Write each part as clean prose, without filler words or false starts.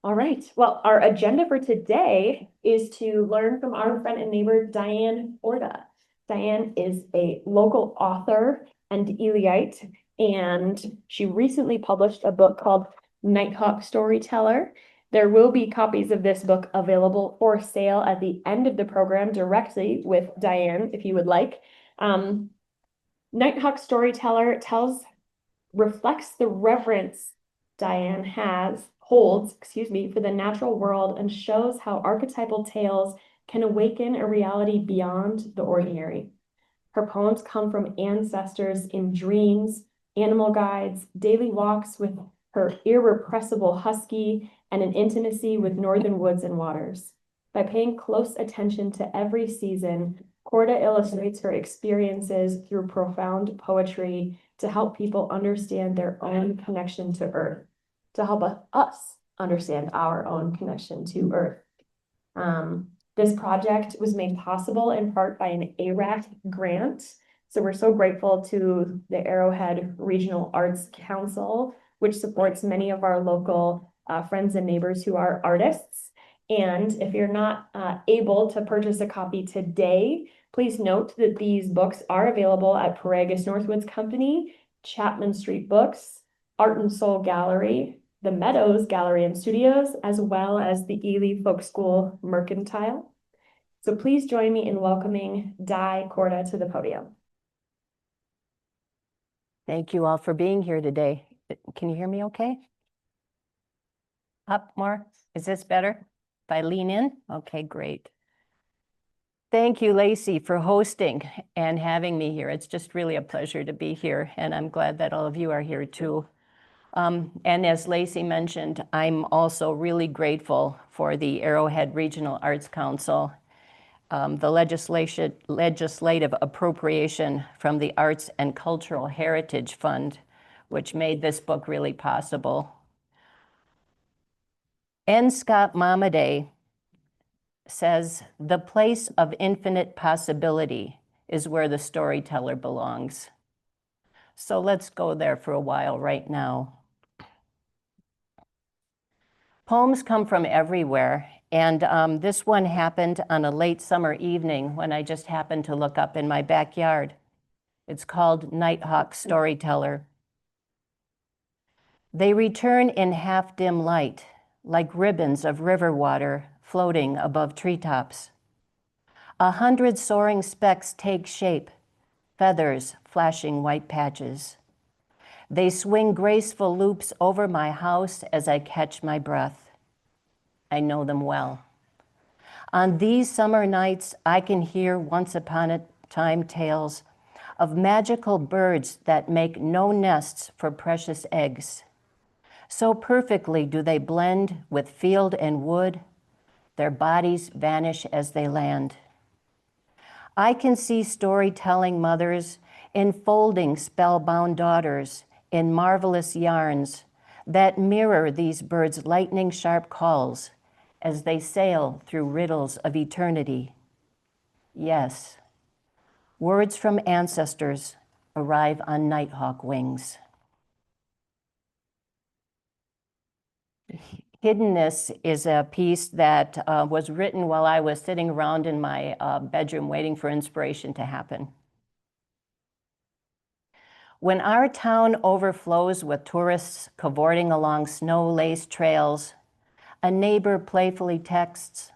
All right. Well, our agenda for today is to learn from our friend and neighbor, DyAnne Korda. DyAnne is a local author and Elyite, and she recently published a book called Nighthawk Storyteller. There will be copies of this book available for sale at the end of the program directly with DyAnne, if you would like. Nighthawk Storyteller reflects the reverence DyAnne holds, for the natural world and shows how archetypal tales can awaken a reality beyond the ordinary. Her poems come from ancestors in dreams, animal guides, daily walks with her irrepressible husky, and an intimacy with northern woods and waters. By paying close attention to every season, Korda illustrates her experiences through profound poetry to help people understand their own connection to Earth, to help us understand our own connection to Earth. This project was made possible in part by an ARAC grant. So we're so grateful to the Arrowhead Regional Arts Council, which supports many of our local friends and neighbors who are artists. And if you're not able to purchase a copy today, please note that these books are available at Paragus Northwoods Company, Chapman Street Books, Art and Soul Gallery, the Meadows Gallery and Studios, as well as the Ely Folk School Mercantile. So please join me in welcoming DyAnne Korda to the podium. Thank you all for being here today. Can you hear me okay? Up more? Is this better? If I lean in? Okay, great. Thank you, Lacey, for hosting and having me here. It's just really a pleasure to be here, and I'm glad that all of you are here too. And as Lacey mentioned, I'm also really grateful for the Arrowhead Regional Arts Council, the legislative appropriation from the Arts and Cultural Heritage Fund, which made this book really possible. N. Scott Momaday says, "The place of infinite possibility is where the storyteller belongs." So let's go there for a while right now. Poems come from everywhere, and this one happened on a late summer evening when I just happened to look up in my backyard. It's called Nighthawk Storyteller. They return in half-dim light, like ribbons of river water floating above treetops. 100 soaring specks take shape, feathers flashing white patches. They swing graceful loops over my house as I catch my breath. I know them well. On these summer nights, I can hear once upon a time tales of magical birds that make no nests for precious eggs. So perfectly do they blend with field and wood, their bodies vanish as they land. I can see storytelling mothers enfolding spellbound daughters in marvelous yarns that mirror these birds' lightning-sharp calls as they sail through riddles of eternity. Yes, words from ancestors arrive on nighthawk wings. Hiddenness is a piece that was written while I was sitting around in my bedroom waiting for inspiration to happen. When our town overflows with tourists cavorting along snow-laced trails, a neighbor playfully texts,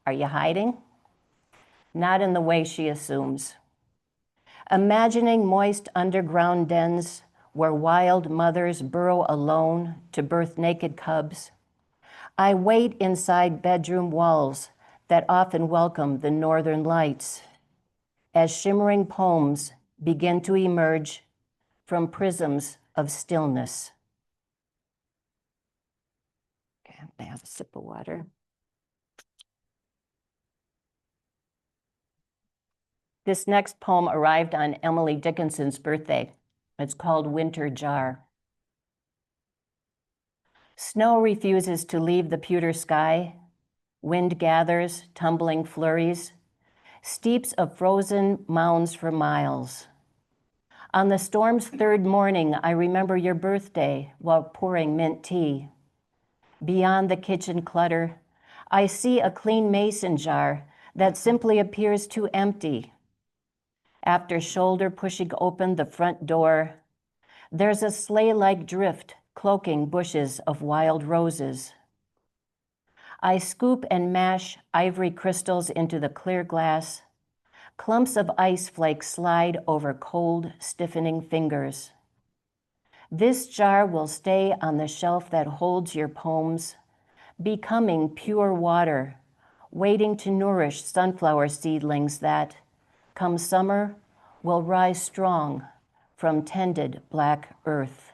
"Are you hiding?" Not in the way she assumes. Imagining moist underground dens where wild mothers burrow alone to birth naked cubs, I wait inside bedroom walls that often welcome the northern lights as shimmering poems begin to emerge from prisms of stillness. Okay, I'm gonna have a sip of water. This next poem arrived on Emily Dickinson's birthday. It's called Winter Jar. Snow refuses to leave the pewter sky. Wind gathers, tumbling flurries, steeps of frozen mounds for miles. On the storm's third morning, I remember your birthday while pouring mint tea. Beyond the kitchen clutter, I see a clean mason jar that simply appears too empty. After shoulder pushing open the front door, there's a sleigh-like drift cloaking bushes of wild roses. I scoop and mash ivory crystals into the clear glass. Clumps of ice flakes slide over cold, stiffening fingers. This jar will stay on the shelf that holds your poems, becoming pure water, waiting to nourish sunflower seedlings that, come summer, will rise strong from tended black earth.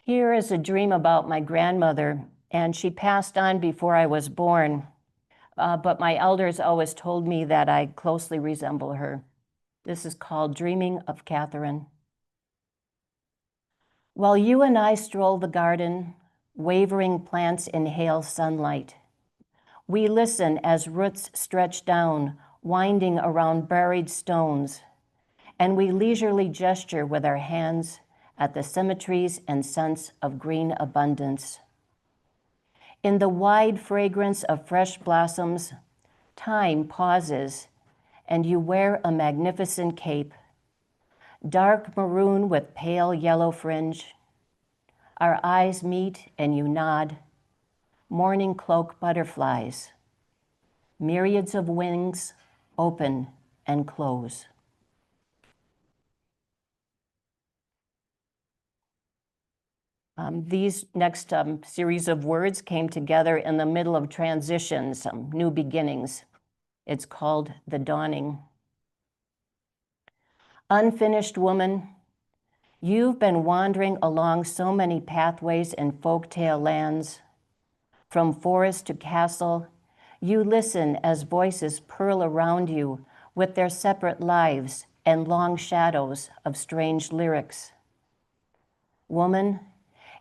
Here is a dream about my grandmother, and she passed on before I was born, but my elders always told me that I closely resemble her. This is called Dreaming of Catherine. While you and I stroll the garden, wavering plants inhale sunlight. We listen as roots stretch down, winding around buried stones, and we leisurely gesture with our hands at the symmetries and sense of green abundance. In the wide fragrance of fresh blossoms, time pauses, and you wear a magnificent cape, dark maroon with pale yellow fringe. Our eyes meet and you nod, morning cloak butterflies, myriads of wings open and close. These next series of words came together in the middle of transitions, new beginnings. It's called The Dawning. Unfinished woman, you've been wandering along so many pathways in folktale lands. From forest to castle, you listen as voices purl around you with their separate lives and long shadows of strange lyrics. Woman,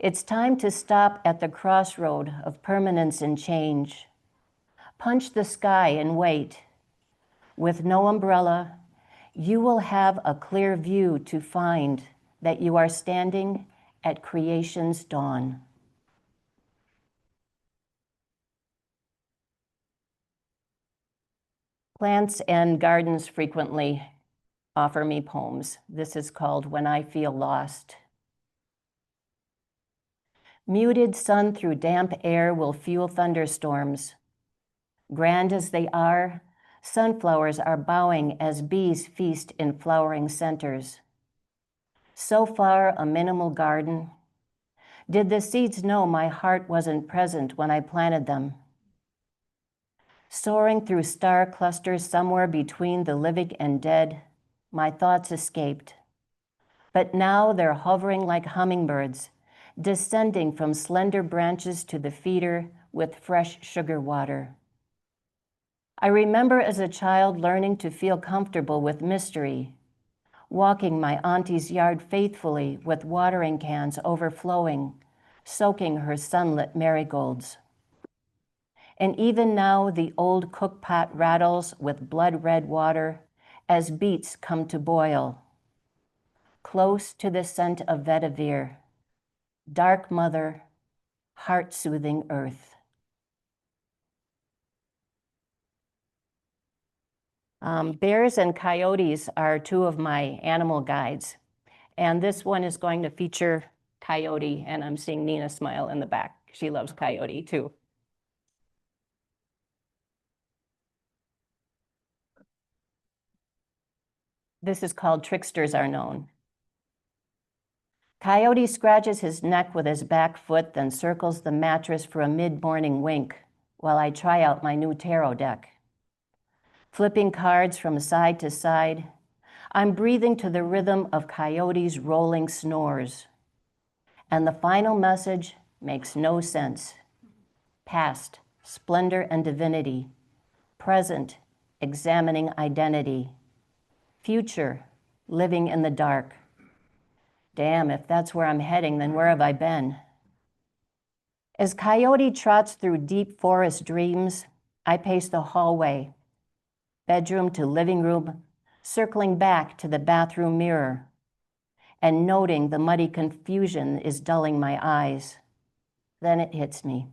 it's time to stop at the crossroad of permanence and change. Punch the sky and wait. With no umbrella, you will have a clear view to find that you are standing at creation's dawn. Plants and gardens frequently offer me poems. This is called When I Feel Lost. Muted sun through damp air will fuel thunderstorms. Grand as they are, sunflowers are bowing as bees feast in flowering centers. So far, a minimal garden. Did the seeds know my heart wasn't present when I planted them? Soaring through star clusters somewhere between the living and dead, my thoughts escaped. But now they're hovering like hummingbirds, descending from slender branches to the feeder with fresh sugar water. I remember as a child learning to feel comfortable with mystery, walking my auntie's yard faithfully with watering cans overflowing, soaking her sunlit marigolds. And even now the old cookpot rattles with blood-red water as beets come to boil. Close to the scent of vetiver, dark mother, heart-soothing earth. Bears and coyotes are two of my animal guides. And this one is going to feature Coyote, and I'm seeing Nina smile in the back. She loves Coyote too. This is called Tricksters Are Known. Coyote scratches his neck with his back foot, then circles the mattress for a mid-morning wink while I try out my new tarot deck. Flipping cards from side to side, I'm breathing to the rhythm of Coyote's rolling snores. And the final message makes no sense. Past, splendor and divinity. Present, examining identity. Future, living in the dark. Damn, if that's where I'm heading, then where have I been? As Coyote trots through deep forest dreams, I pace the hallway, bedroom to living room, circling back to the bathroom mirror. and noting the muddy confusion is dulling my eyes. Then it hits me.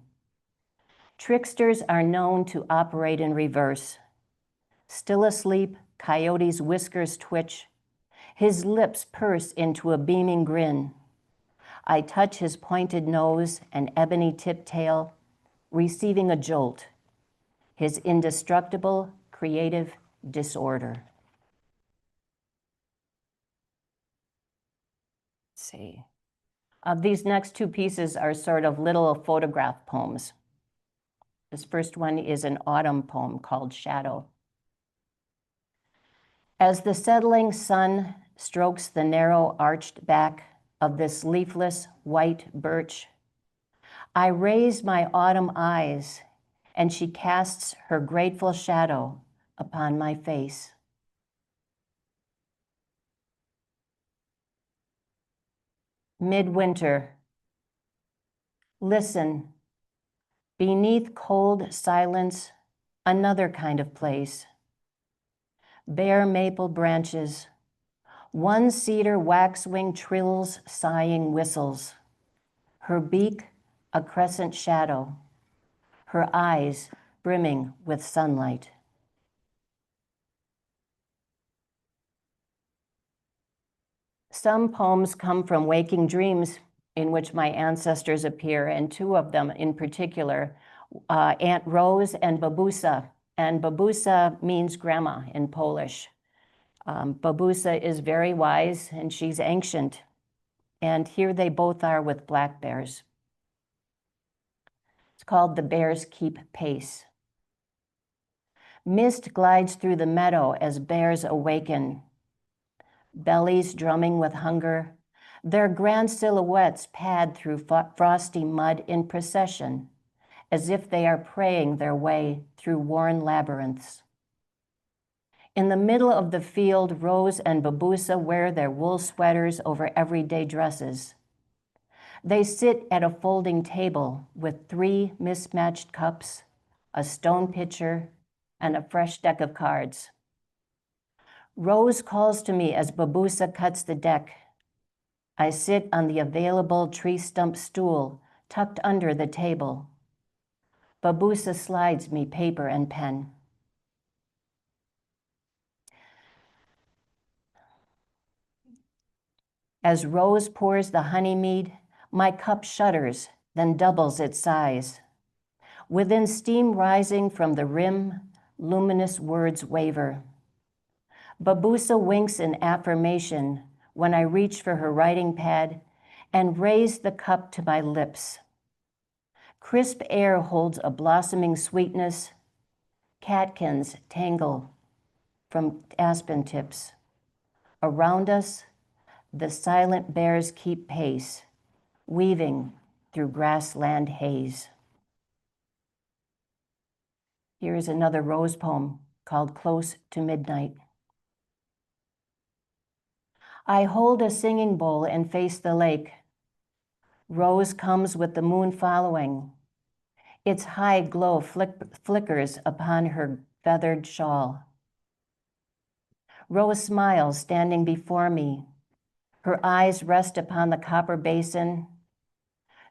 Tricksters are known to operate in reverse. Still asleep, Coyote's whiskers twitch. His lips purse into a beaming grin. I touch his pointed nose and ebony tip tail, receiving a jolt. His indestructible, creative disorder. Let's see. These next two pieces are sort of little photograph poems. This first one is an autumn poem called Shadow. As the settling sun strokes the narrow arched back of this leafless white birch, I raise my autumn eyes, and she casts her grateful shadow upon my face. Midwinter. Listen, beneath cold silence, another kind of place. Bare maple branches, one cedar waxwing trills sighing whistles. Her beak a crescent shadow, her eyes brimming with sunlight. Some poems come from waking dreams in which my ancestors appear, and two of them in particular, Aunt Rose and Babusa. And Babusa means grandma in Polish. Babusa is very wise and she's ancient. And here they both are with black bears. It's called The Bears Keep Pace. Mist glides through the meadow as bears awaken. Bellies drumming with hunger, their grand silhouettes pad through frosty mud in procession, as if they are praying their way through worn labyrinths. In the middle of the field, Rose and Babusa wear their wool sweaters over everyday dresses. They sit at a folding table with 3 mismatched cups, a stone pitcher, and a fresh deck of cards. Rose calls to me as Babusa cuts the deck. I sit on the available tree stump stool tucked under the table. Babusa slides me paper and pen. As Rose pours the honey mead, my cup shudders, then doubles its size. Within steam rising from the rim, luminous words waver. Babusa winks in affirmation when I reach for her writing pad and raise the cup to my lips. Crisp air holds a blossoming sweetness. Catkins tangle from aspen tips. Around us, the silent bears keep pace, weaving through grassland haze. Here is another Rose poem called Close to Midnight. I hold a singing bowl and face the lake. Rose comes with the moon following. Its high glow flickers upon her feathered shawl. Rose smiles, standing before me. Her eyes rest upon the copper basin.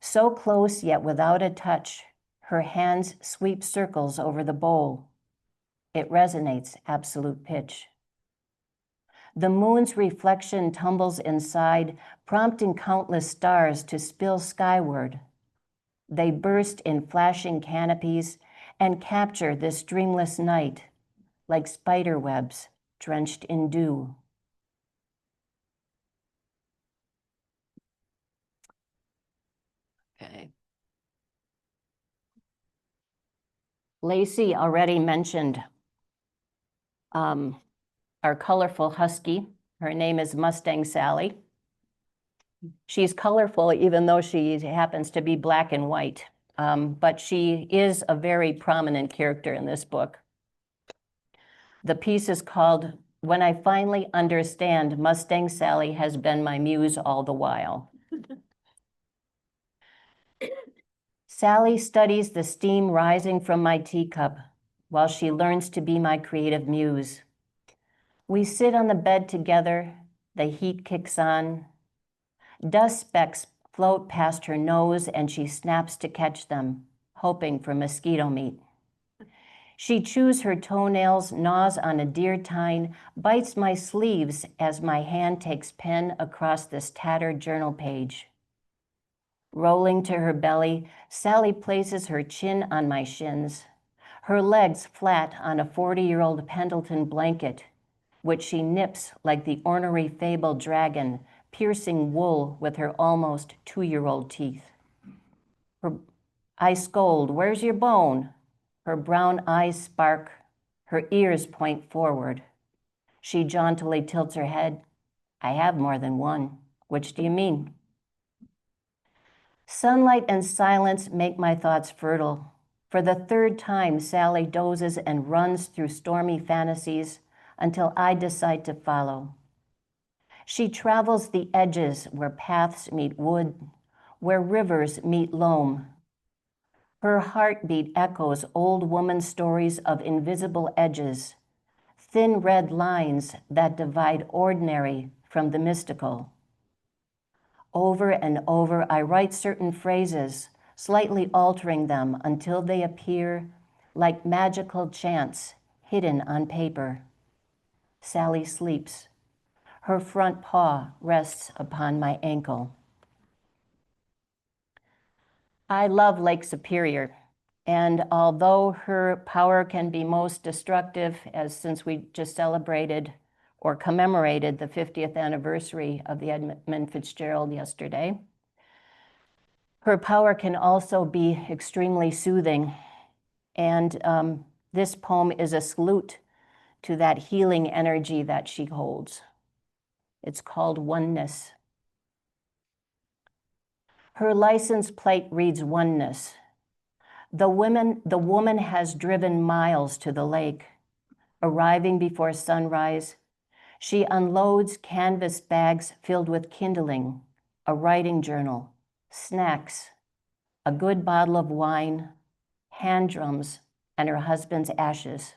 So close, yet without a touch, her hands sweep circles over the bowl. It resonates absolute pitch. The moon's reflection tumbles inside, prompting countless stars to spill skyward. They burst in flashing canopies and capture this dreamless night like spider webs drenched in dew. Okay. Lacey already mentioned our colorful husky. Her name is Mustang Sally. She's colorful even though she happens to be black and white, but she is a very prominent character in this book. The piece is called When I Finally Understand Mustang Sally Has Been My Muse All the While. Sally studies the steam rising from my teacup while she learns to be my creative muse. We sit on the bed together, the heat kicks on, Dust specks float past her nose and she snaps to catch them, hoping for mosquito meat. She chews her toenails, gnaws on a deer tine, bites my sleeves as my hand takes pen across this tattered journal page. Rolling to her belly, Sally places her chin on my shins, her legs flat on a 40-year-old Pendleton blanket, which she nips like the ornery fable dragon, piercing wool with her almost 2-year-old teeth. I scold, "Where's your bone?" Her brown eyes spark, her ears point forward. She jauntily tilts her head. "I have more than one. Which do you mean?" Sunlight and silence make my thoughts fertile. For the third time, Sally dozes and runs through stormy fantasies until I decide to follow. She travels the edges where paths meet wood, where rivers meet loam. Her heartbeat echoes old woman stories of invisible edges, thin red lines that divide ordinary from the mystical. Over and over, I write certain phrases, slightly altering them until they appear like magical chants hidden on paper. Sally sleeps. Her front paw rests upon my ankle. I love Lake Superior, and although her power can be most destructive, as since we just celebrated or commemorated the 50th anniversary of the Edmund Fitzgerald yesterday, her power can also be extremely soothing. And this poem is a salute to that healing energy that she holds. It's called Oneness. Her license plate reads Oneness. The woman has driven miles to the lake. Arriving before sunrise, she unloads canvas bags filled with kindling, a writing journal, snacks, a good bottle of wine, hand drums, and her husband's ashes.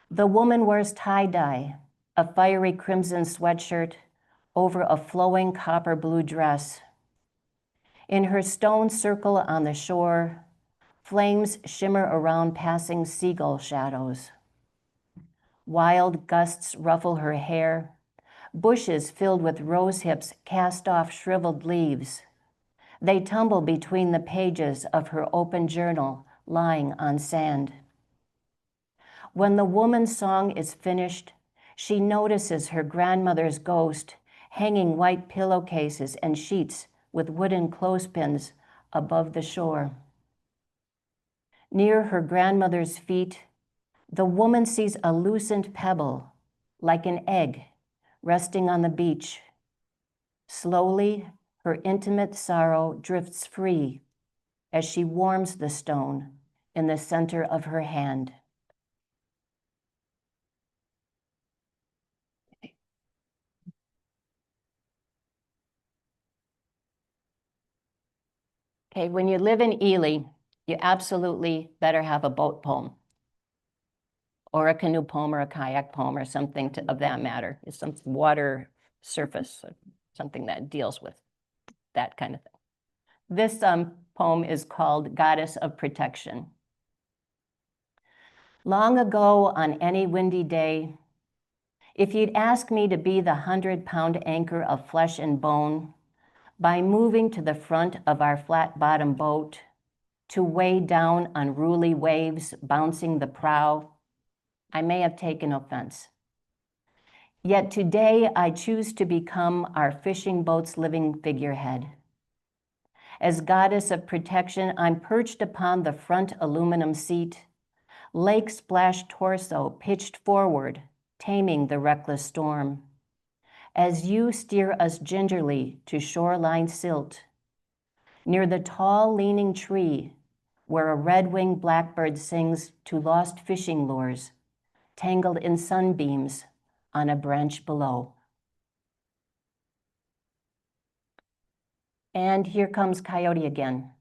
The woman wears tie-dye, a fiery crimson sweatshirt over a flowing copper blue dress. In her stone circle on the shore, flames shimmer around passing seagull shadows. Wild gusts ruffle her hair. Bushes filled with rose hips cast off shriveled leaves. They tumble between the pages of her open journal lying on sand. When the woman's song is finished, she notices her grandmother's ghost hanging white pillowcases and sheets with wooden clothespins above the shore. Near her grandmother's feet, the woman sees a loosened pebble, like an egg, resting on the beach. Slowly, her intimate sorrow drifts free as she warms the stone in the center of her hand. Okay, when you live in Ely, you absolutely better have a boat poem, or a canoe poem, or a kayak poem, or something of that matter. It's some water surface, something that deals with that kind of thing. This poem is called Goddess of Protection. Long ago, on any windy day, if you'd ask me to be the 100-pound anchor of flesh and bone, by moving to the front of our flat-bottom boat, to weigh down unruly waves bouncing the prow, I may have taken offense. Yet today I choose to become our fishing boat's living figurehead. As goddess of protection, I'm perched upon the front aluminum seat, lake splashed torso pitched forward, taming the reckless storm. As you steer us gingerly to shoreline silt, near the tall leaning tree where a red-winged blackbird sings to lost fishing lures, tangled in sunbeams on a branch below. And here comes Coyote again.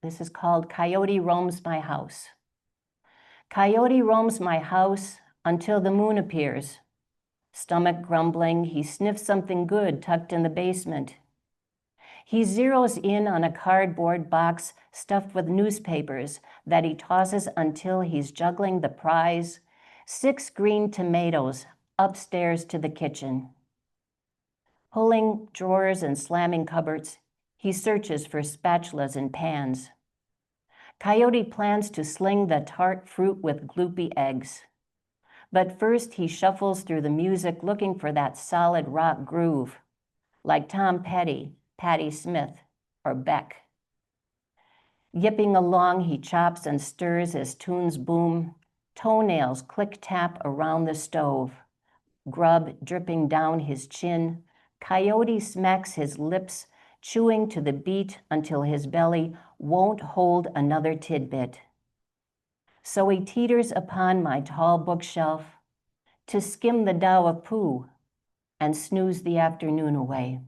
This is called Coyote Roams My House. Coyote roams my house until the moon appears. Stomach grumbling, he sniffs something good tucked in the basement. He zeroes in on a cardboard box stuffed with newspapers that he tosses until he's juggling the prize, 6 green tomatoes, upstairs to the kitchen. Pulling drawers and slamming cupboards, he searches for spatulas and pans. Coyote plans to sling the tart fruit with gloopy eggs. But first he shuffles through the music looking for that solid rock groove, like Tom Petty, Patti Smith, or Beck. Yipping along, he chops and stirs as tunes boom, toenails click-tap around the stove, grub dripping down his chin. Coyote smacks his lips, chewing to the beat until his belly won't hold another tidbit. So he teeters upon my tall bookshelf to skim the Tao of Pooh and snooze the afternoon away.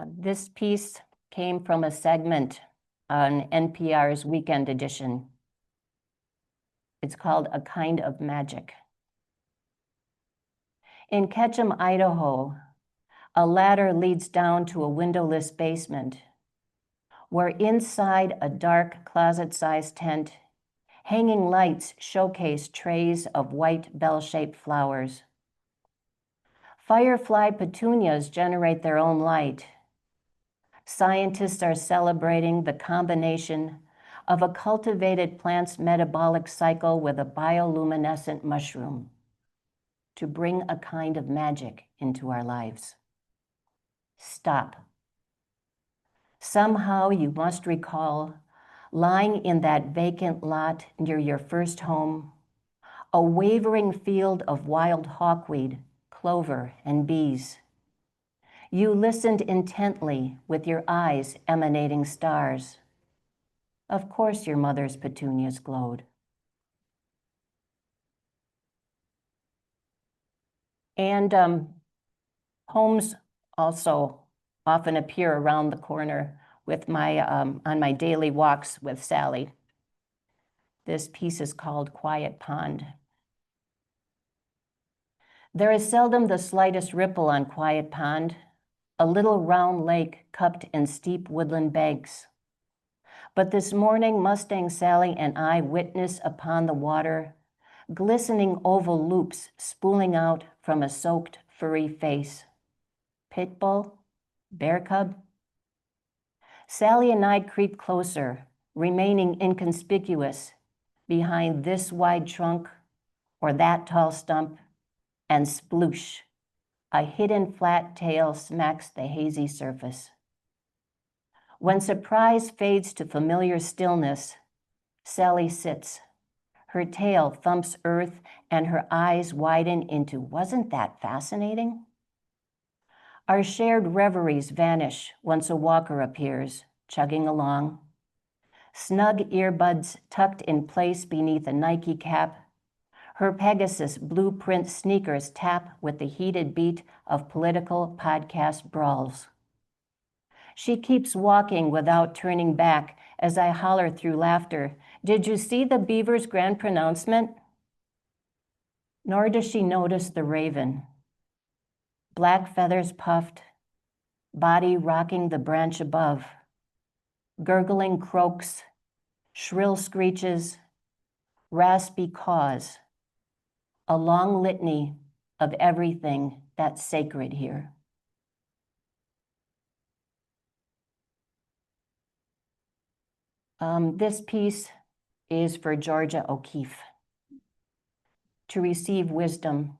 This piece came from a segment on NPR's Weekend Edition. It's called A Kind of Magic. In Ketchum, Idaho, a ladder leads down to a windowless basement, where inside a dark closet-sized tent, hanging lights showcase trays of white bell-shaped flowers. Firefly petunias generate their own light. Scientists are celebrating the combination of a cultivated plant's metabolic cycle with a bioluminescent mushroom to bring a kind of magic into our lives. Stop. Somehow you must recall lying in that vacant lot near your first home, a wavering field of wild hawkweed, clover, and bees. You listened intently with your eyes emanating stars. Of course your mother's petunias glowed. And homes also often appear around the corner with on my daily walks with Sally. This piece is called Quiet Pond. There is seldom the slightest ripple on Quiet Pond, a little round lake cupped in steep woodland banks. But this morning, Mustang Sally and I witness upon the water glistening oval loops spooling out from a soaked, furry face. Pit bull? Bear cub? Sally and I creep closer, remaining inconspicuous behind this wide trunk or that tall stump, and sploosh, a hidden flat tail smacks the hazy surface. When surprise fades to familiar stillness, Sally sits. Her tail thumps earth and her eyes widen into, wasn't that fascinating? Our shared reveries vanish once a walker appears, chugging along. Snug earbuds tucked in place beneath a Nike cap. Her Pegasus blueprint sneakers tap with the heated beat of political podcast brawls. She keeps walking without turning back as I holler through laughter, "Did you see the beaver's grand pronouncement?" Nor does she notice the raven. Black feathers puffed, body rocking the branch above. Gurgling croaks, shrill screeches, raspy caws. A long litany of everything that's sacred here. This piece is for Georgia O'Keeffe. To receive wisdom.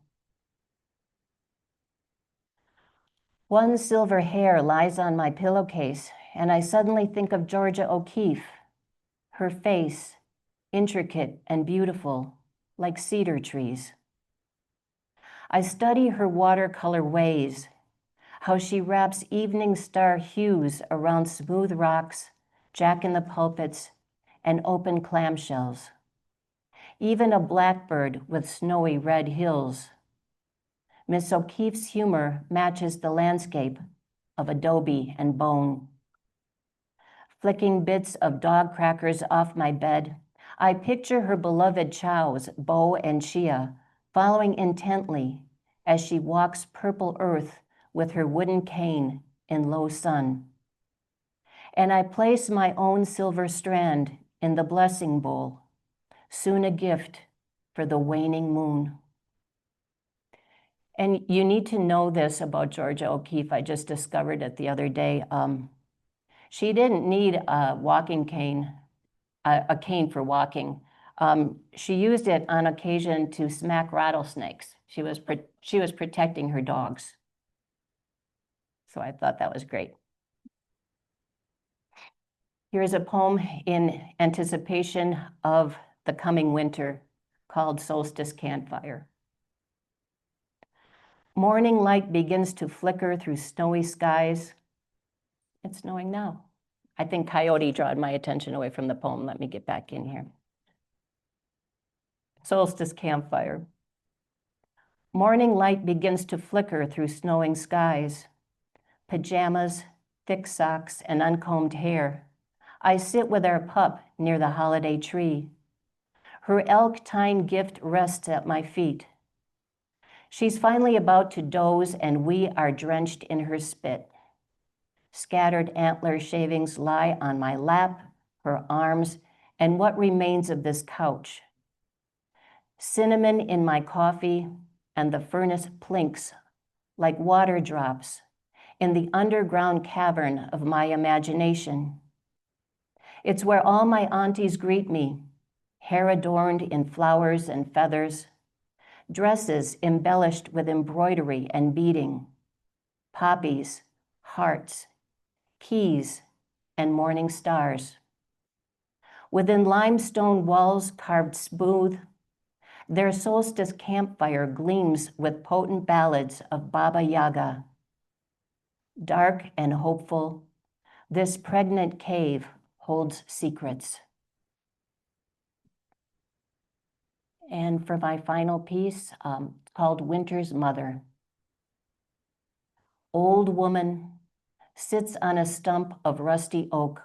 One silver hair lies on my pillowcase, and I suddenly think of Georgia O'Keeffe, her face, intricate and beautiful, like cedar trees. I study her watercolor ways, how she wraps evening star hues around smooth rocks, jack-in-the-pulpits, and open clamshells. Even a blackbird with snowy red hills. Miss O'Keeffe's humor matches the landscape of adobe and bone. Flicking bits of dog crackers off my bed, I picture her beloved chows, Bo and Chia, following intently as she walks purple earth with her wooden cane in low sun. And I place my own silver strand in the blessing bowl, soon a gift for the waning moon. And you need to know this about Georgia O'Keeffe. I just discovered it the other day. She didn't need a walking cane, a cane for walking. She used it on occasion to smack rattlesnakes. She was protecting her dogs. So I thought that was great. Here's a poem in anticipation of the coming winter called Solstice Campfire. Morning light begins to flicker through snowy skies. It's snowing now. I think Coyote drawed my attention away from the poem. Let me get back in here. Solstice Campfire. Morning light begins to flicker through snowing skies. Pajamas, thick socks, and uncombed hair. I sit with our pup near the holiday tree. Her elk tine gift rests at my feet. She's finally about to doze, and we are drenched in her spit. Scattered antler shavings lie on my lap, her arms, and what remains of this couch. Cinnamon in my coffee, and the furnace plinks like water drops in the underground cavern of my imagination. It's where all my aunties greet me, hair adorned in flowers and feathers, dresses embellished with embroidery and beading, poppies, hearts, keys, and morning stars. Within limestone walls carved smooth, their solstice campfire gleams with potent ballads of Baba Yaga. Dark and hopeful, this pregnant cave holds secrets. And for my final piece, called Winter's Mother. Old woman sits on a stump of rusty oak,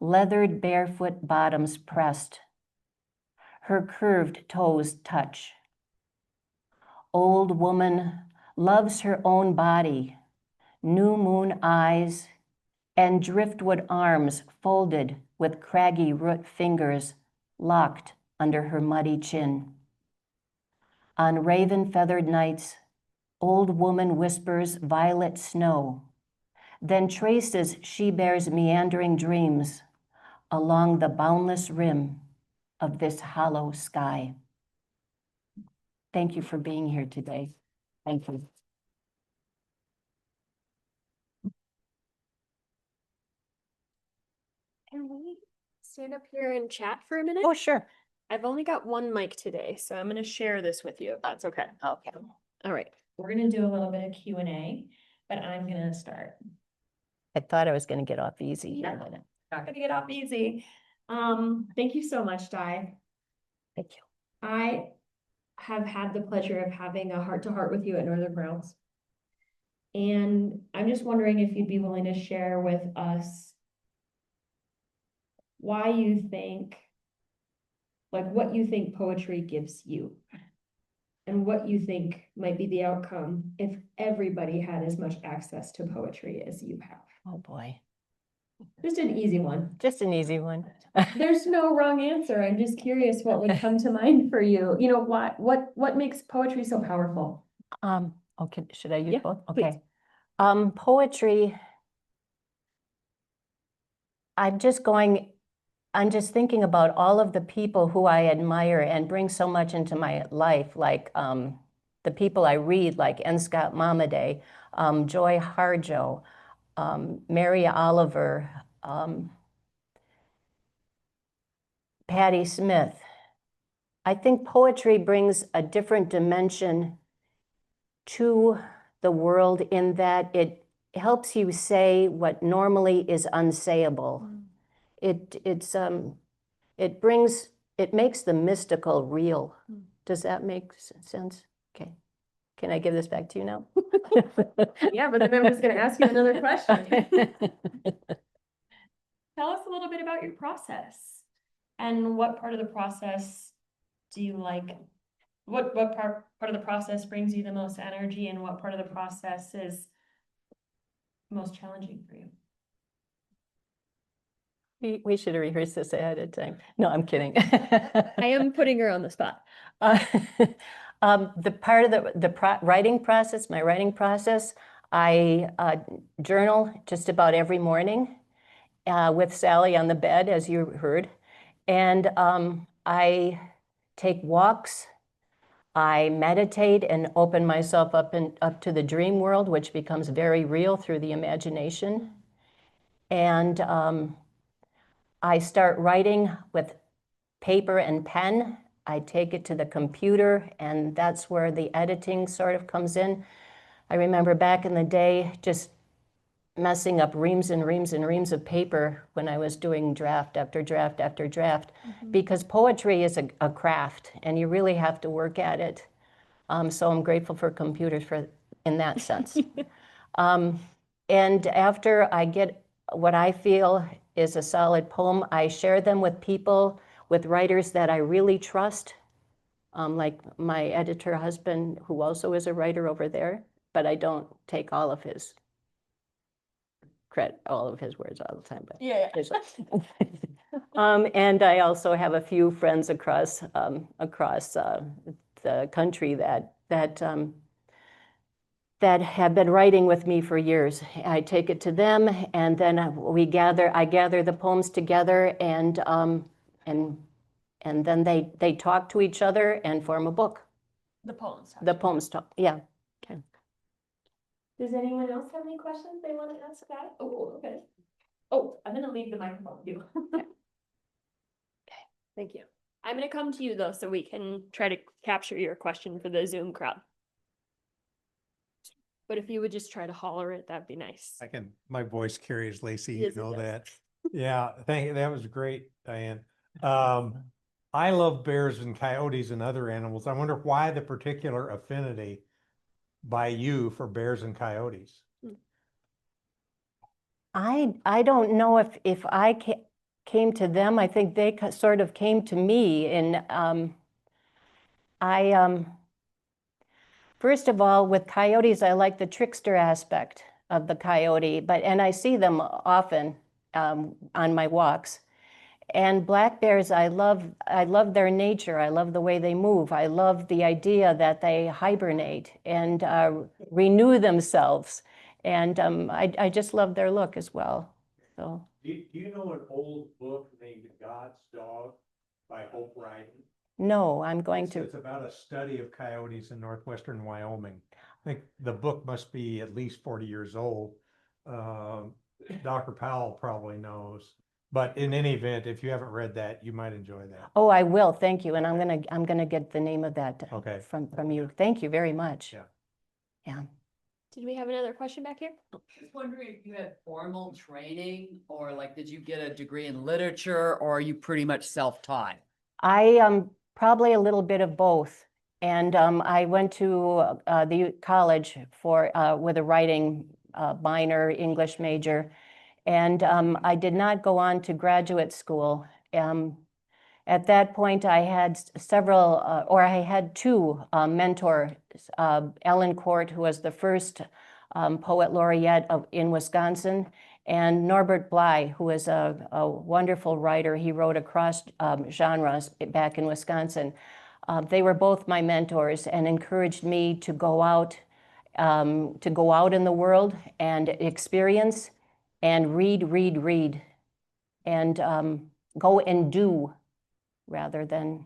leathered barefoot bottoms pressed, her curved toes touch. Old woman loves her own body, new moon eyes, and driftwood arms folded with craggy root fingers locked under her muddy chin. On raven-feathered nights, old woman whispers violet snow, then traces she bears meandering dreams along the boundless rim of this hollow sky. Thank you for being here today. Thank you. Can we stand up here and chat for a minute? Oh, sure. I've only got one mic today, so I'm going to share this with you if that's okay. Okay. All right. We're going to do a little bit of Q&A, but I'm going to start. I thought I was going to get off easy. No, not going to get off easy. Thank you so much, Di. Thank you. I have had the pleasure of having a heart-to-heart with you at Northern Grounds. And I'm just wondering if you'd be willing to share with us why you think, like what you think poetry gives you, and what you think might be the outcome if everybody had as much access to poetry as you have. Oh, boy. Just an easy one. Just an easy one. There's no wrong answer. I'm just curious what would come to mind for you. You know, what makes poetry so powerful? Okay, should I use Yeah, both? please. Okay. Poetry, I'm just thinking about all of the people who I admire and bring so much into my life, like the people I read, like N. Scott Momaday, Joy Harjo, Mary Oliver, Patti Smith. I think poetry brings a different dimension to the world in that it helps you say what normally is unsayable. It makes the mystical real. Does that make sense? Okay. Can I give this back to you now? Yeah, but then I'm just going to ask you another question. Tell us a little bit about your process. And what part of the process do you like? What part of the process brings you the most energy, and what part of the process is most challenging for you? We should have rehearsed this ahead of time. No, I'm kidding. I am putting her on the spot. The part of the writing process, my writing process, I journal just about every morning with Sally on the bed, as you heard. And I take walks. I meditate and open myself up to the dream world, which becomes very real through the imagination. And I start writing with paper and pen. I take it to the computer, and that's where the editing sort of comes in. I remember back in the day just messing up reams and reams and reams of paper when I was doing draft after draft after draft, because poetry is a craft, and you really have to work at it. So I'm grateful for computers in that sense. And after I get what I feel is a solid poem, I share them with people, with writers that I really trust, like my editor husband, who also is a writer over there, but I don't take all of his credit, all of his words all the time. But Yeah. and I also have a few friends across the country that have been writing with me for years. I take it to them, and then I gather the poems together, and then they talk to each other and form a book. The poems. The poems talk, yeah. Okay. Does anyone else have any questions they want to ask about it? Oh, okay. Oh, I'm gonna leave the microphone with you. Okay. Thank you. I'm gonna come to you though, so we can try to capture your question for the Zoom crowd. But if you would just try to holler it, that'd be nice. My voice carries, Lacey, Yes, you know it does. that. Yeah, thank you. That was great, DyAnne. I love bears and coyotes and other animals. I wonder why the particular affinity by you for bears and coyotes. I don't know if I came to them. I think they sort of came to me. And first of all, with coyotes, I like the trickster aspect of the coyote, and I see them often on my walks. And black bears, I love their nature. I love the way they move. I love the idea that they hibernate and renew themselves. And I just love their look as well. So. Do you know an old book named God's Dog by Hope Ryden? No, I'm going to. It's about a study of coyotes in northwestern Wyoming. I think the book must be at least 40 years old. Dr. Powell probably knows. But in any event, if you haven't read that, you might enjoy that. Oh, I will. Thank you. And I'm gonna get the name of that from you. Thank you very much. Yeah. Yeah. Did we have another question back here? Just wondering if you had formal training, or like, did you get a degree in literature, or are you pretty much self-taught? I probably a little bit of both. And I went to the college with a writing minor, English major. And I did not go on to graduate school. At that point, I had I had two mentors, Ellen Court, who was the first poet laureate in Wisconsin, and Norbert Bly, who is a wonderful writer. He wrote across genres back in Wisconsin. They were both my mentors and encouraged me to go out in the world and experience and read, and go and do rather than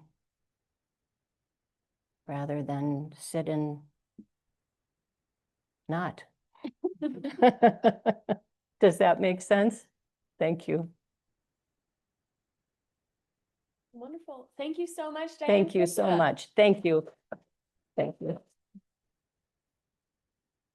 sit and not. Does that make sense? Thank you. Wonderful. Thank you so much, DyAnne. Thank you so much. Thank you. Thank you.